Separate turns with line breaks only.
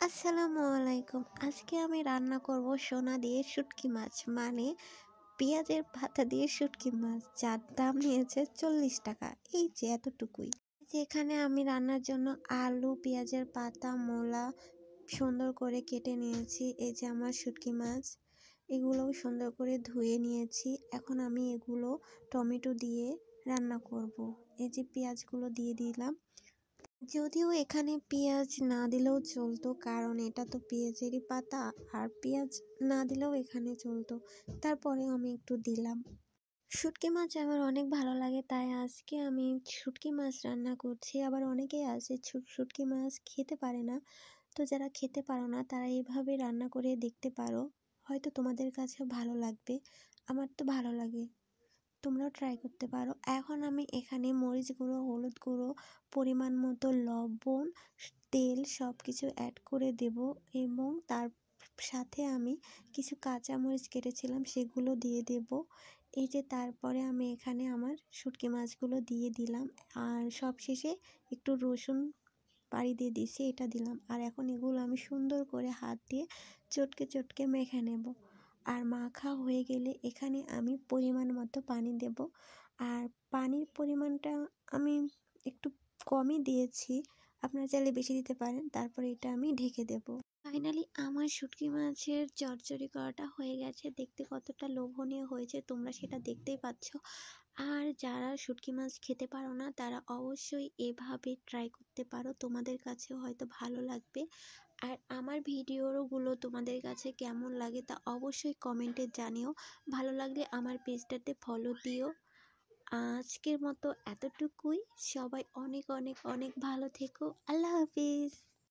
আসসালামু আলাইকুম। আজকে আমি রান্না করব সোনা দিয়ে শুটকি মাছ, মানে পেঁয়াজের পাতা দিয়ে শুটকি মাছ, যার দাম নিয়েছে 40 টাকা। এই যে এতটুকুই। যেখানে আমি রান্নার জন্য আলু, পেঁয়াজের পাতা, মূলা সুন্দর করে কেটে নিয়েছি। এই যে আমার শুটকি মাছ, এগুলোও সুন্দর করে ধুয়ে নিয়েছি। এখন আমি এগুলো টমেটো দিয়ে রান্না করব। এই যে পেঁয়াজগুলো দিয়ে দিলাম। যদিও এখানে পেঁয়াজ না দিলেও চলতো, কারণ এটা তো পেঁয়াজেরই পাতা, আর পেঁয়াজ না দিলেও এখানে চলতো। তারপরেও আমি একটু দিলাম। শুটকি মাছ আমার অনেক ভালো লাগে, তাই আজকে আমি শুটকি মাছ রান্না করছি। আবার অনেকেই আছে শুটকি মাছ খেতে পারে না, তো যারা খেতে পারো না তারা এইভাবে রান্না করে দেখতে পারো, হয়তো তোমাদের কাছে ভালো লাগবে। আমার তো ভালো লাগে, তোমরাও ট্রাই করতে পারো। এখন আমি এখানে মরিচ গুঁড়ো, হলুদ গুঁড়ো, পরিমাণ মতো লবণ, তেল সব কিছু অ্যাড করে দেব, এবং তার সাথে আমি কিছু কাঁচামরিচ কেটেছিলাম সেগুলো দিয়ে দেব। এই যে তারপরে আমি এখানে আমার শুটকি মাছগুলো দিয়ে দিলাম, আর সবশেষে একটু রসুন বাড়ি দিয়ে দিছি, এটা দিলাম। আর এখন এগুলো আমি সুন্দর করে হাত দিয়ে চটকে চটকে মেখে নেব। আর মাখা হয়ে গেলে এখানে আমি পরিমাণ মতো পানি দেব। আর পানির পরিমাণটা আমি একটু কমই দিয়েছি, আপনারা চাইলে বেশি দিতে পারেন। তারপরে এটা আমি ঢেকে দেব। ফাইনালি আমার শুটকি মাছের চচ্চড়ি করাটা হয়ে গেছে। দেখতে কতটা লোভনীয় হয়েছে তোমরা সেটা দেখতেই পাচ্ছ। আর যারা শুটকি মাছ খেতে পারো না তারা অবশ্যই এভাবে ট্রাই করতে পারো, তোমাদের কাছেও হয়তো ভালো লাগবে। আর আমার ভিডিওগুলো তোমাদের কাছে কেমন লাগে তা অবশ্যই কমেন্টে জানিও। ভালো লাগলে আমার পেজটাতে ফলো দিও। আজকের মতো এতটুকুই। সবাই অনেক অনেক অনেক ভালো থেকো। আল্লাহ হাফিজ।